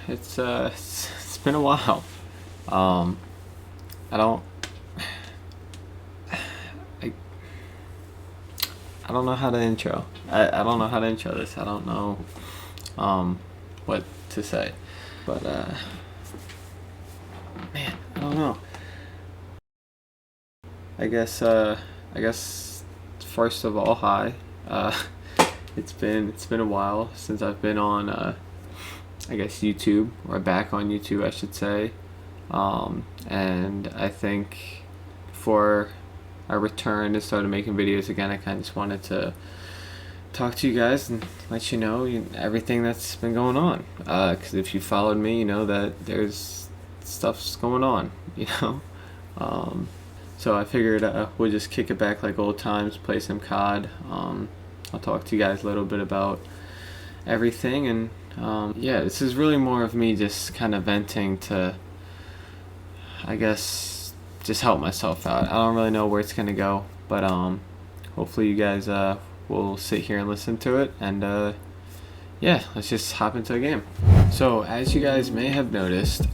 It's been a while. I don't I I don't know how to intro. I don't know how to intro this. I don't know what to say. But man, I don't know. I guess first of all, hi. It's been a while since I've been on I guess YouTube, or back on YouTube I should say. And I think before I returned and started making videos again, I kind of just wanted to talk to you guys and let you know everything that's been going on. Because if you followed me, you know that there's stuff's going on, you know. So I figured we'll just kick it back like old times, play some COD. I'll talk to you guys a little bit about everything, and yeah, this is really more of me just kind of venting to, I guess, just help myself out. I don't really know where it's gonna go, but hopefully you guys will sit here and listen to it, and yeah, let's just hop into a game. So as you guys may have noticed,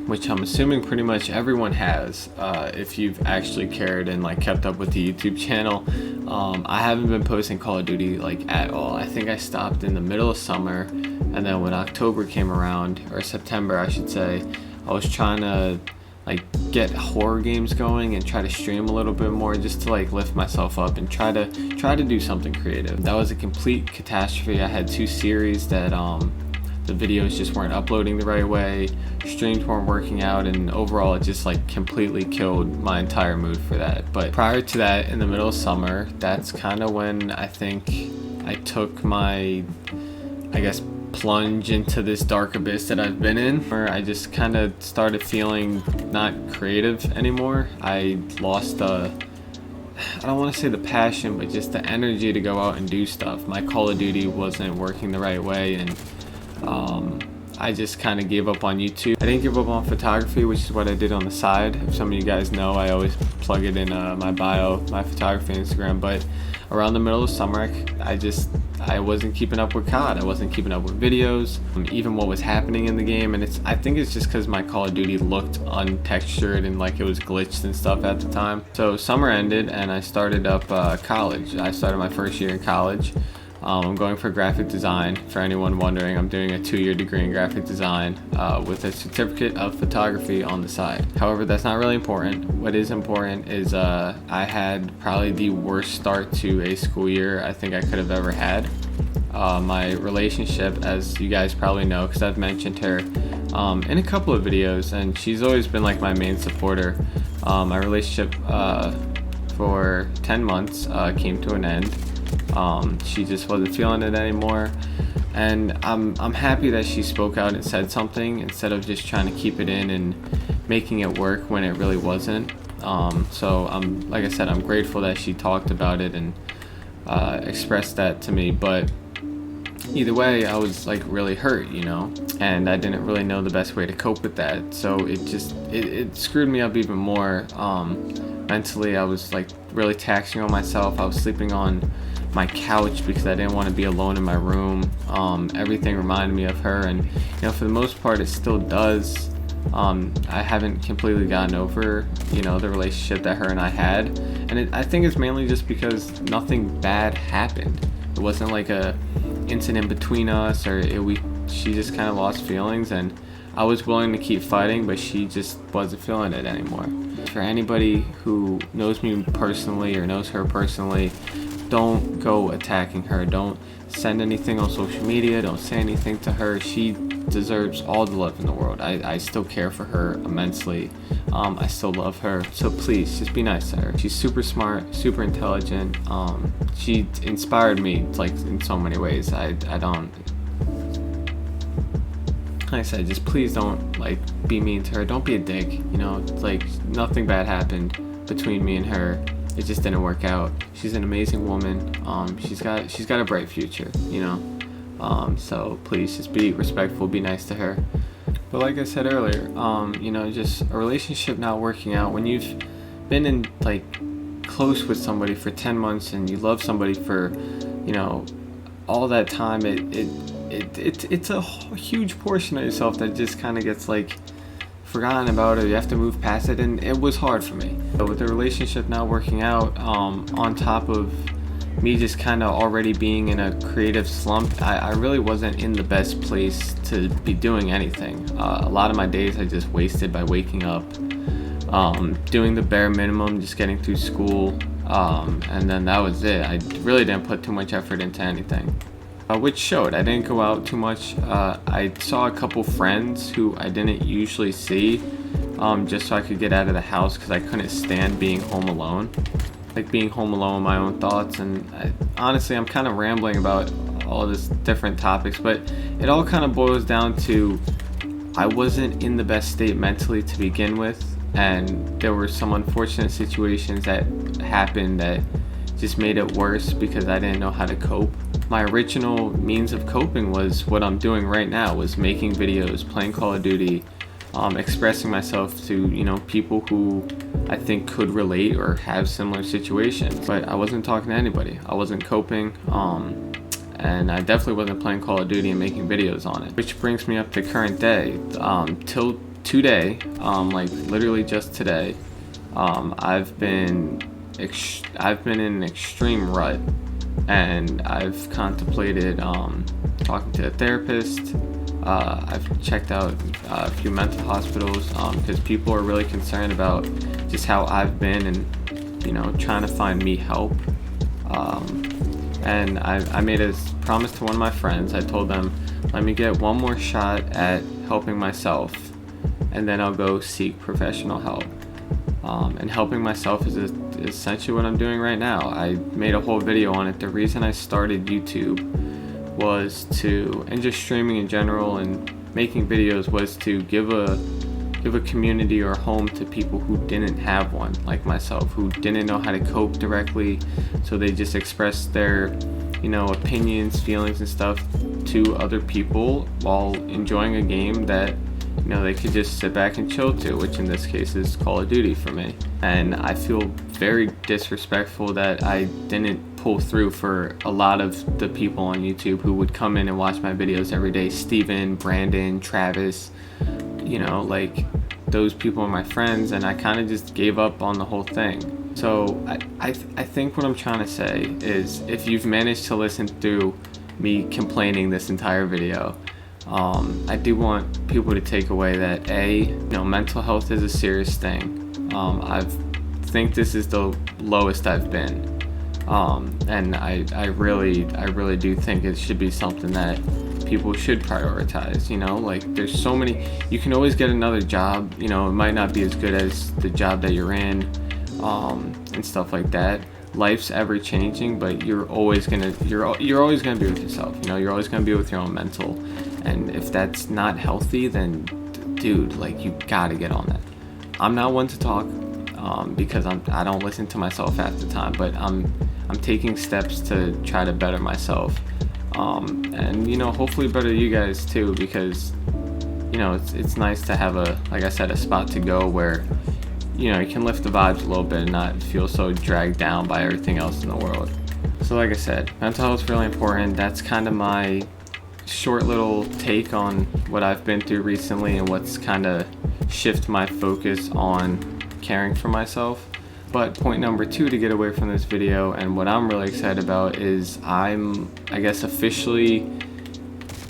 which I'm assuming pretty much everyone has, if you've actually cared and like kept up with the YouTube channel, I haven't been posting Call of Duty like at all. I think I stopped in the middle of summer, and then when October came around, or September I should say, I was trying to like get horror games going and try to stream a little bit more, just to like lift myself up and try to do something creative. That was a complete catastrophe. I had 2 series that the videos just weren't uploading the right way, streams weren't working out, and overall it just like completely killed my entire mood for that. But prior to that, in the middle of summer, that's kind of when I think I took my, I guess, plunge into this dark abyss that I've been in, where I just kind of started feeling not creative anymore. I lost I don't want to say the passion, but just the energy to go out and do stuff. My Call of Duty wasn't working the right way, and I just kind of gave up on YouTube. I didn't give up on photography, which is what I did on the side. If some of you guys know, I always plug it in my bio, my photography Instagram. But around the middle of summer, I wasn't keeping up with COD. I wasn't keeping up with videos, even what was happening in the game. And I think it's just because my Call of Duty looked untextured and like it was glitched and stuff at the time. So summer ended and I started up college. I started my first year in college. I'm going for graphic design. For anyone wondering, I'm doing a 2-year degree in graphic design with a certificate of photography on the side. However, that's not really important. What is important is I had probably the worst start to a school year I think I could have ever had. My relationship, as you guys probably know, because I've mentioned her in a couple of videos, and she's always been like my main supporter. My relationship for 10 months came to an end. She just wasn't feeling it anymore, and I'm happy that she spoke out and said something instead of just trying to keep it in and making it work when it really wasn't. So like I said, I'm grateful that she talked about it and expressed that to me. But either way, I was like really hurt, you know, and I didn't really know the best way to cope with that. So it screwed me up even more. Mentally, I was like really taxing on myself. I was sleeping on my couch because I didn't want to be alone in my room. Everything reminded me of her, and you know, for the most part it still does. I haven't completely gotten over, you know, the relationship that her and I had, and I think it's mainly just because nothing bad happened. It wasn't like a incident between us, or she just kind of lost feelings, and I was willing to keep fighting, but she just wasn't feeling it anymore. For anybody who knows me personally or knows her personally, don't go attacking her. Don't send anything on social media. Don't say anything to her. She deserves all the love in the world. I still care for her immensely. I still love her. So please, just be nice to her. She's super smart, super intelligent. She inspired me like in so many ways. I don't, like I said, just please don't like be mean to her. Don't be a dick. You know, like nothing bad happened between me and her. It just didn't work out. She's an amazing woman. She's got a bright future, you know. So please just be respectful, be nice to her. But like I said earlier, you know, just a relationship not working out, when you've been in like close with somebody for 10 months and you love somebody for, you know, all that time, it's a huge portion of yourself that just kind of gets like forgotten about, or you have to move past it, and it was hard for me. But with the relationship not working out, on top of me just kind of already being in a creative slump, I really wasn't in the best place to be doing anything. A lot of my days I just wasted by waking up, doing the bare minimum, just getting through school, and then that was it. I really didn't put too much effort into anything, which showed. I didn't go out too much. I saw a couple friends who I didn't usually see, just so I could get out of the house, because I couldn't stand being home alone. Like being home alone with my own thoughts. And honestly, I'm kind of rambling about all this different topics, but it all kind of boils down to I wasn't in the best state mentally to begin with, and there were some unfortunate situations that happened that just made it worse because I didn't know how to cope. My original means of coping was what I'm doing right now, was making videos, playing Call of Duty, expressing myself to people who I think could relate or have similar situations. But I wasn't talking to anybody. I wasn't coping, and I definitely wasn't playing Call of Duty and making videos on it. Which brings me up to current day. Till today, like literally just today, I've been in an extreme rut, and I've contemplated talking to a therapist. I've checked out a few mental hospitals, because people are really concerned about just how I've been, and trying to find me help. And I made a promise to one of my friends. I told them, let me get one more shot at helping myself, and then I'll go seek professional help. And helping myself is essentially what I'm doing right now. I made a whole video on it. The reason I started YouTube was and just streaming in general and making videos, was to give a community or home to people who didn't have one, like myself, who didn't know how to cope directly, so they just expressed their opinions, feelings, and stuff to other people while enjoying a game that they could just sit back and chill to, which in this case is Call of Duty for me. And I feel very disrespectful that I didn't pull through for a lot of the people on YouTube who would come in and watch my videos every day. Steven, Brandon, Travis, like those people are my friends, and I kind of just gave up on the whole thing. So I think what I'm trying to say is, if you've managed to listen through me complaining this entire video, I do want people to take away that mental health is a serious thing. I think this is the lowest I've been, and I really do think it should be something that people should prioritize. Like there's so many. You can always get another job. It might not be as good as the job that you're in, and stuff like that. Life's ever changing, but you're always gonna be with yourself. You're always gonna be with your own mental. And if that's not healthy, then dude, like, you gotta get on that. I'm not one to talk, because I don't listen to myself half the time, but I'm taking steps to try to better myself, and hopefully better you guys too, because it's nice to have a spot to go where you can lift the vibes a little bit and not feel so dragged down by everything else in the world. So like I said, mental health is really important. That's kind of my short little take on what I've been through recently, and what's kind of shift my focus on caring for myself. But point number 2 to get away from this video, and what I'm really excited about, is I'm officially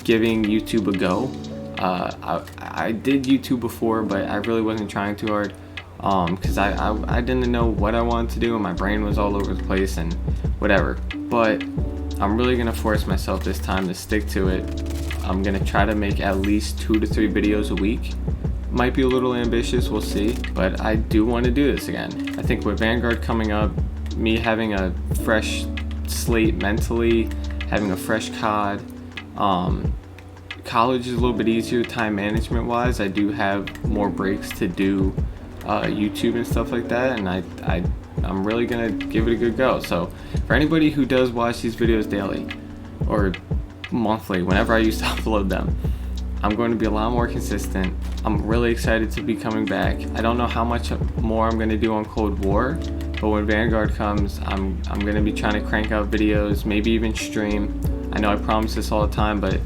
giving YouTube a go. I did YouTube before, but I really wasn't trying too hard, because I didn't know what I wanted to do, and my brain was all over the place and whatever. But I'm really going to force myself this time to stick to it. I'm going to try to make at least 2 to 3 videos a week. Might be a little ambitious, we'll see, but I do want to do this again. I think with Vanguard coming up, me having a fresh slate mentally, having a fresh COD, college is a little bit easier time management wise. I do have more breaks to do YouTube and stuff like that, and I'm really gonna give it a good go. So for anybody who does watch these videos daily or monthly, whenever I used to upload them, I'm going to be a lot more consistent. I'm really excited to be coming back. I don't know how much more I'm going to do on Cold War, but when Vanguard comes, I'm going to be trying to crank out videos, maybe even stream. I know I promise this all the time, but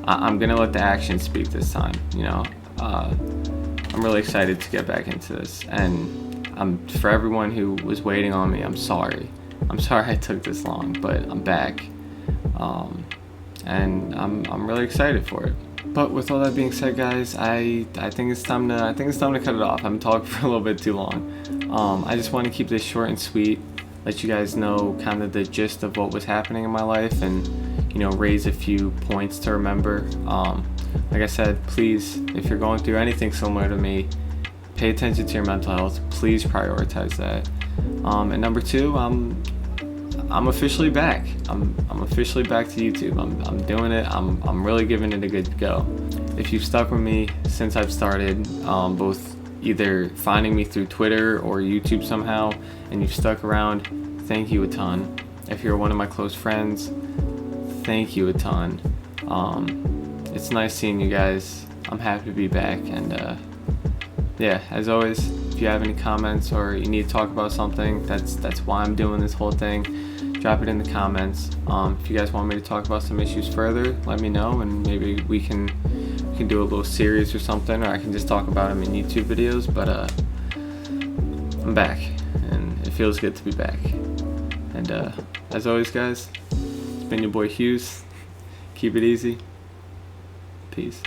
I'm gonna let the action speak this time. I'm really excited to get back into this, and for everyone who was waiting on me, I'm sorry. I'm sorry I took this long, but I'm back, and I'm really excited for it. But with all that being said, guys, I think it's time to cut it off. I'm talking for a little bit too long. I just want to keep this short and sweet. Let you guys know kind of the gist of what was happening in my life, and raise a few points to remember. Like I said, please, if you're going through anything similar to me, pay attention to your mental health. Please prioritize that. And number two, I'm officially back. I'm officially back to YouTube. I'm doing it. I'm really giving it a good go. If you've stuck with me since I've started, both either finding me through Twitter or YouTube somehow, and you've stuck around, thank you a ton. If you're one of my close friends, thank you a ton. It's nice seeing you guys. I'm happy to be back, and yeah, as always, if you have any comments or you need to talk about something, that's why I'm doing this whole thing. Drop it in the comments. If you guys want me to talk about some issues further, let me know, and maybe we can do a little series or something, or I can just talk about them in YouTube videos. But I'm back, and it feels good to be back. And as always, guys, it's been your boy Hughes. Keep it easy. Peace.